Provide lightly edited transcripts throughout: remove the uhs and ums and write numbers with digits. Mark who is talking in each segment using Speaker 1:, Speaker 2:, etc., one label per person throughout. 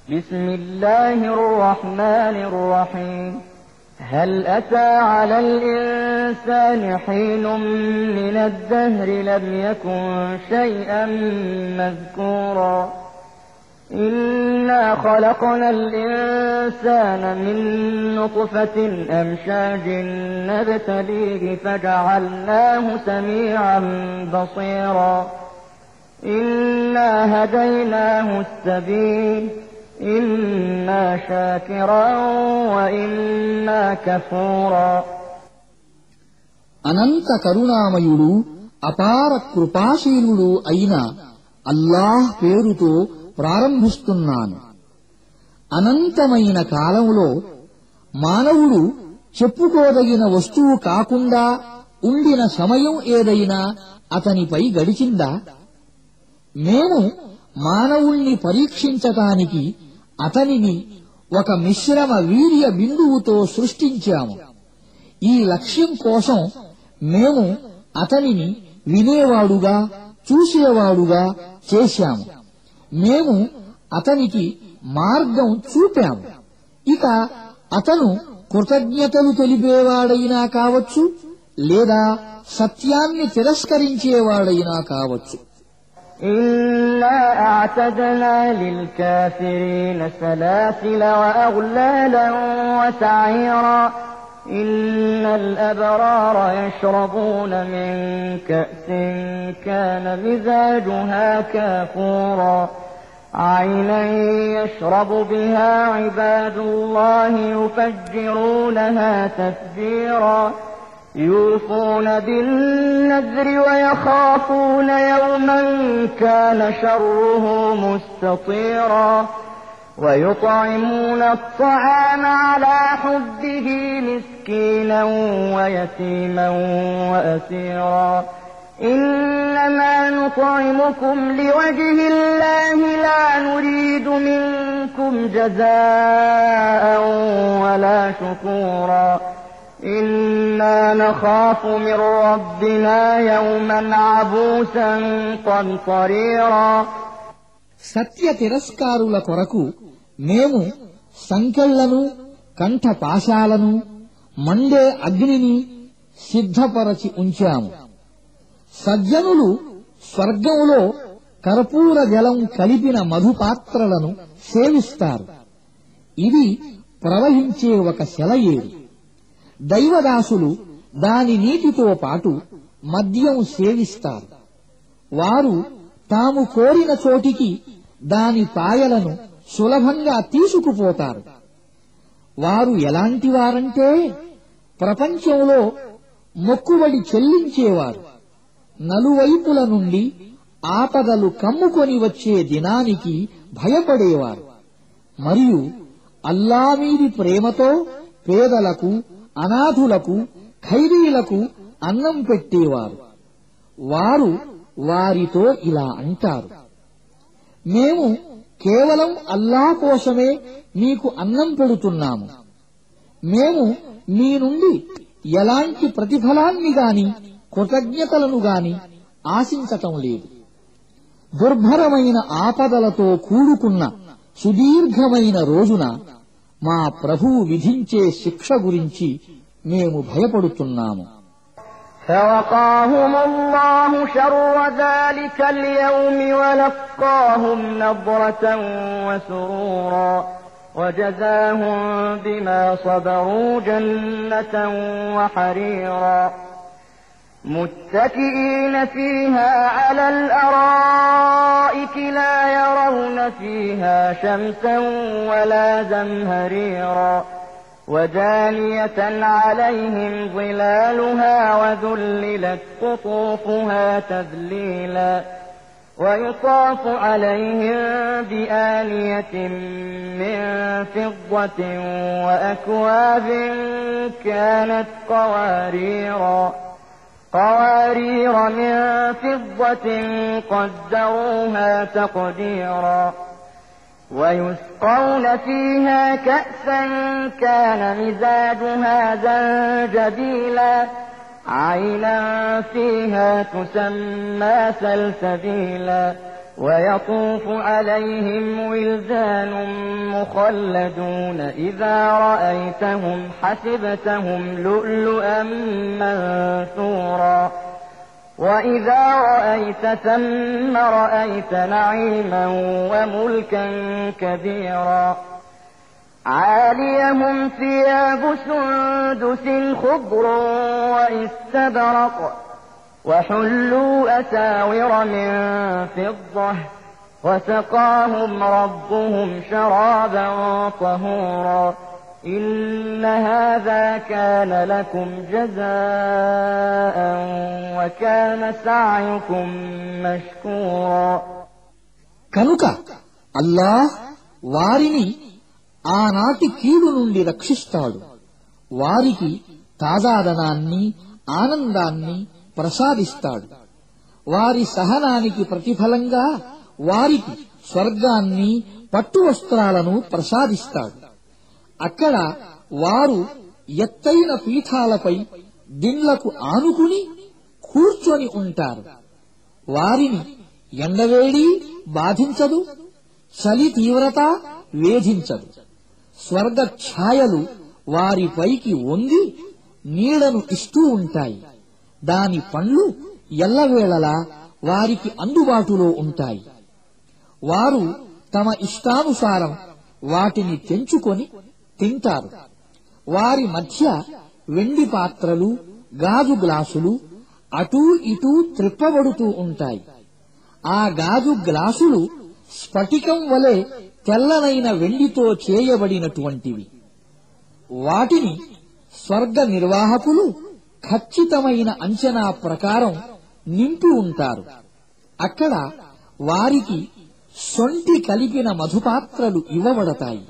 Speaker 1: بسم الله الرحمن الرحيم هل أتى على الإنسان حين من الدهر لم يكن شيئا مذكورا إنا خلقنا الإنسان من نطفة أمشاج نبتليه فجعلناه سميعا بصيرا إنا هديناه السبيل إما شاكرا وإما كفورا
Speaker 2: అనంత కరుణామయుడు అపార కృపాశీలుడు అయిన అల్లాహ్ పేరుతో ప్రారంభిస్తున్నాను. అనంతమైన కాలంలో మానవుడు చెప్పుకోదగిన వస్తువు కాకుండా ఉండిన సమయం ఏదైనా అతనిపై గడిచిందా? మేము మానవుణ్ణి పరీక్షించటానికి అతనిని ఒక మిశ్రమ వీర్య బిందువుతో సృష్టించాము. ఈ లక్ష్యం కోసం మేము అతనిని వినేవాడుగా చూసేవాడుగా చేశాము. మేము అతనికి మార్గం చూపాము. ఇక అతను కృతజ్ఞతలు తెలిపేవాడైనా కావచ్చు, లేదా సత్యాన్ని తిరస్కరించేవాడైనా కావచ్చు.
Speaker 1: إنا أعتدنا للكافرين سلاسل وأغلالا وسعيرا إن الأبرار يشربون من كأس كان مزاجها كافورا عينا يشرب بها عباد الله يفجرونها تفجيرا يوفون بالنذر ويخافون يوما كان شره مستطيرا ويطعمون الطعام على حبه مسكينا ويتيما وأسيرا إنما نطعمكم لوجه الله لا نريد منكم جزاء ولا شكورا إنا نخاف من ربنا يوما عبوسا قمطريرا
Speaker 2: సత్య తిరస్కారుల కొరకు మేము సంకెళ్లను కంఠపాశాలను మండే అగ్నిని సిద్ధపరచి ఉంచాము. సజ్జనులు స్వర్గంలో కర్పూర జలం కలిపిన మధుపాత్రలను సేవిస్తారు. ఇది ప్రవహించే ఒక సెలయేరు. దైవదాసులు దాని నీటితో పాటు మద్యం సేవిస్తారు. వారు తాము కోరిన చోటికి దాని పాయలను సులభంగా తీసుకుపోతారు. వారు ఎలాంటివారంటే ప్రపంచంలో మొక్కుబడి చెల్లించేవారు. నలువైపుల నుండి ఆపదలు కమ్ముకొని వచ్చే దినానికి భయపడేవారు. మరియు అల్లా మీది ప్రేమతో పేదలకు, అనాథులకు, ఖైదీలకు అన్నం పెట్టేవారు. వారు వారితో ఇలా అంటారు: మేము కేవలం అల్లా కోసమే మీకు అన్నం పెడుతున్నాము. మేము మీ నుండి ఎలాంటి ప్రతిఫలాన్ని గాని కృతజ్ఞతలను గాని ఆశించటం లేదు. దుర్భరమైన ఆపదలతో కూడుకున్న సుదీర్ఘమైన రోజున మా ప్రభువు విధించే శిక్ష గురించి మేము భయపడుతున్నాము.
Speaker 1: فوقاهم الله شر ذلك اليوم ولقاهم نضرة وسرورا وجزاهم بما صبروا جنة وحريرا متكئين فيها على الأرائك لا يرون فيها شمسا ولا زمهريرا ودانية عليهم ظلالها وذللت قطوفها تذليلا ويطاف عليهم بآنية من فضة وأكواب كانت قوارير من فضة قدروها تقديرا ويسقون فيها كأسا كان مزاجها زنجبيلا عينا فيها تسمى سلسبيلا ويطوف عليهم ولدان مخلدون إذا رأيتهم حسبتهم لؤلؤا منثورا وإذا رأيت ثم رأيت نعيما وملكا كبيرا عاليهم ثياب سندس خضر واستبرق وحلوا أساور من فضة وسقاهم ربهم شرابا طهورا إن هذا كان لكم جزاء وكان سعيكم مشكورا.
Speaker 2: కనుక అల్లాహ్ వారిని ఆనాటి కీడు నుండి రక్షిస్తాడు. వారికి తాజాదనాన్ని, ఆనందాన్ని ప్రసాదిస్తాడు. వారి సహనానికి ప్రతిఫలంగా వారికి స్వర్గాన్ని, పట్టు వస్త్రాలను ప్రసాదిస్తాడు. అక్కడ వారు ఎత్తైన పీఠాలపై దిండ్లకు ఆనుకుని కూర్చొని ఉంటారు. వారిని ఎండవేడి బాధించదు, చలి తీవ్రత వేధించదు. స్వర్గ ఛాయలు వారిపైకి వంగి నీడను ఇస్తూ ఉంటాయి. దాని పండ్లు ఎల్లవేళలా వారికి అందుబాటులో ఉంటాయి. వారు తమ ఇష్టానుసారం వాటిని తెంచుకొని తింటారు. వారి మధ్య వెండి పాత్రలు, గాజు గ్లాసులు అటూ ఇటూ త్రిప్పబడుతూ ఉంటాయి. ఆ గాజు గ్లాసులు స్ఫటికం వలె తెల్లనైన వెండితో చేయబడినటువంటివి. వాటిని స్వర్గ నిర్వాహకులు ఖచ్చితమైన అంచనా ప్రకారం నింపి ఉంటారు. అక్కడ వారికి సొంటి కలిపిన మధుపాత్రలు ఇవ్వబడతాయి.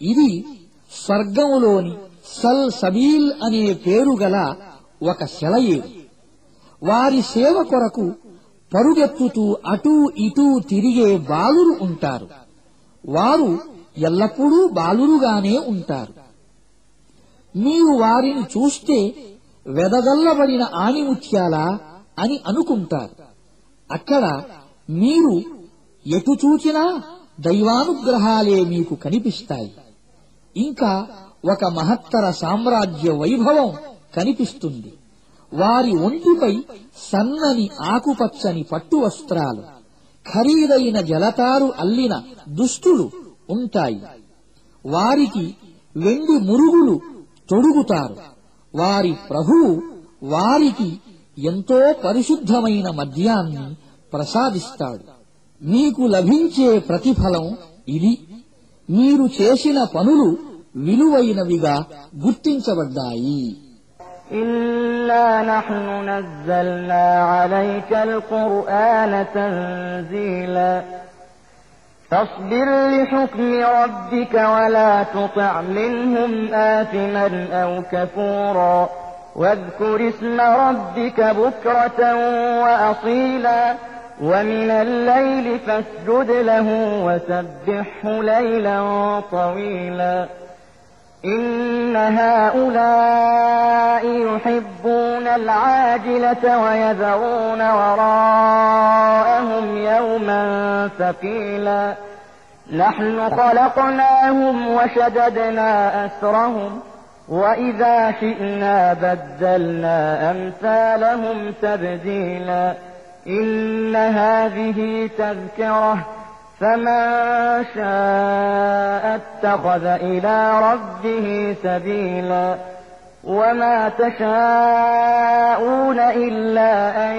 Speaker 2: ఇది స్వర్గంలోని సల్ సబీల్ అనే పేరు గల ఒక సెలయేరు. వారి సేవ కొరకు పరుగెత్తుతూ అటూ ఇటూ తిరిగే బాలురు ఉంటారు. వారు ఎల్లప్పుడూ బాలురుగానే ఉంటారు. నీవు వారిని చూస్తే వెదజల్లబడిన ఆణిముత్యాలా అని అనుకుంటారు. అక్కడ మీరు ఎటు చూచినా దైవానుగ్రహాలే మీకు కనిపిస్తాయి. ఇంకా ఒక మహత్తర సామ్రాజ్య వైభవం కనిపిస్తుంది. వారి ఒంటిపై సన్నని ఆకుపచ్చని పట్టు వస్త్రాలు, ఖరీదైన జలతారు అల్లిన దుస్తులు ఉంటాయి. వారికి వెండి మురుగులు తొడుగుతారు. వారి ప్రభువు వారికి ఎంతో పరిశుద్ధమైన మద్యాన్ని ప్రసాదిస్తాడు. మీకు లభించే ప్రతిఫలం ఇది. మీరు చేసిన పనులు విలువైనవిగా గుర్తించబడ్డాయి.
Speaker 1: إنا نحن نزلنا عليك القرآن تنزيلا فاصبر لحكم ربك ولا تطع منهم آثما أو كفورا واذكر اسم ربك بكرة وأصيلا ومن الليل فاسجد له وسبحه ليلا طويلا إن هؤلاء يحبون العاجلة ويذرون وراءهم يوما ثقيلا نحن خلقناهم وشددنا أسرهم وإذا شئنا بدلنا أمثالهم تبديلا إن هذه تذكرة فمن شاء اتخذ إلى ربه سبيلا وما تشاءون إلا أن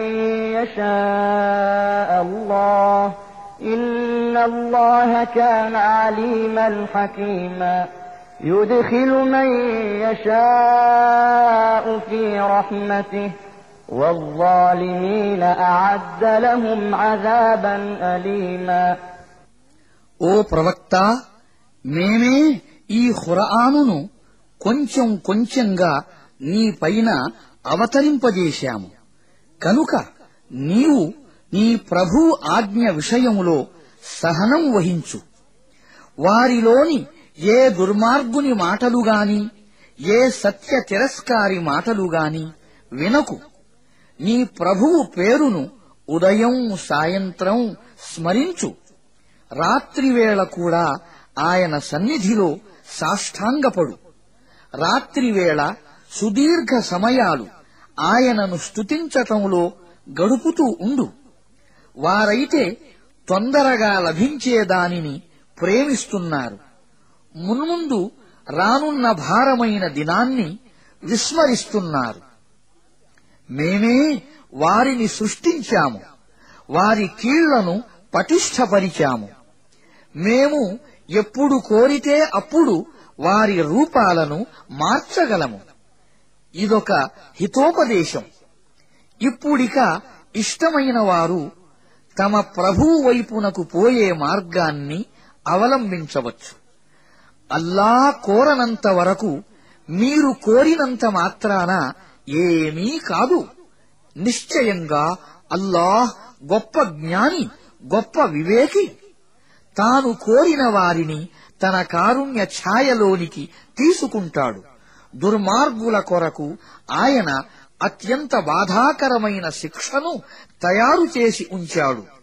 Speaker 1: يشاء الله إن الله كان عليما حكيما يدخل من يشاء في رحمته والظالمين أعد لهم عذابا أليما.
Speaker 2: ఓ ప్రవక్త, మేమే ఈ ఖురానును కొంచెం కొంచెంగా నీ పైన అవతరింపజేశాము. కనుక నీవు నీ ప్రభు ఆజ్ఞ విషయములో సహనం వహించు. వారిలోని ఏ దుర్మార్గుని మాటలుగాని, ఏ సత్య తిరస్కారి మాటలుగాని వినకు. నీ ప్రభువు పేరును ఉదయం, సాయంత్రం, స్మరించు. రాత్రివేళ కూడా ఆయన సన్నిధిలో సాష్టాంగపడు. రాత్రివేళ సుదీర్ఘ సమయాలు ఆయనను స్తుతించటంలో గడుపుతూ ఉండు. వారైతే తొందరగా లభించే దానిని ప్రేమిస్తున్నారు. మున్ముందు రానున్న భారమైన దినాన్ని విస్మరిస్తున్నారు. మేమే వారిని సృష్టించాము, వారి కీళ్లను పటిష్టపరిచాము. మేము ఎప్పుడు కోరితే అప్పుడు వారి రూపాలను మార్చగలము. ఇదొక హితోపదేశం. ఇప్పుడిక ఇష్టమైన వారు తమ ప్రభువు వైపునకు పోయే మార్గాన్ని అవలంబించవచ్చు. అల్లా కోరనంత వరకు మీరు కోరినంత మాత్రాన ఏమీ కాదు. నిశ్చయంగా అల్లాహ్ గొప్ప జ్ఞాని, గొప్ప వివేకి. తాను కోరిన వారిని తన కారుణ్య ఛాయలోనికి తీసుకుంటాడు. దుర్మార్గుల కొరకు ఆయన అత్యంత బాధాకరమైన శిక్షను తయారు చేసి ఉంచాడు.